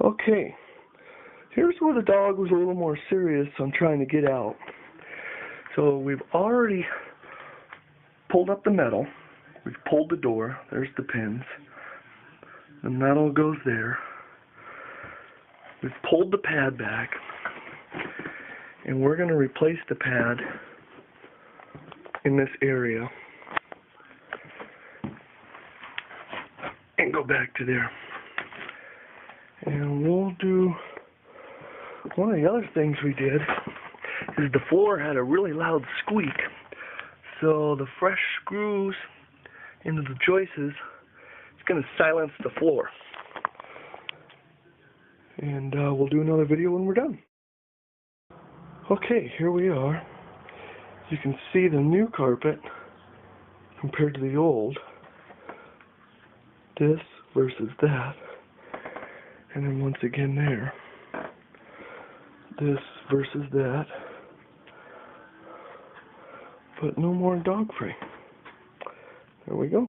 Okay, here's where the dog was a little more serious on trying to get out. So we've already pulled up the metal. We've pulled the door. There's the pins. The metal goes there. We've pulled the pad back. And we're going to replace the pad in this area. And go back to there. And we'll do, one of the other things we did is the floor had a really loud squeak. So the fresh screws into the joists is going to silence the floor. And we'll do another video when we're done. Okay, here we are. You can see the new carpet compared to the old. This versus that. And then once again there. This versus that. But no more dog free. There we go.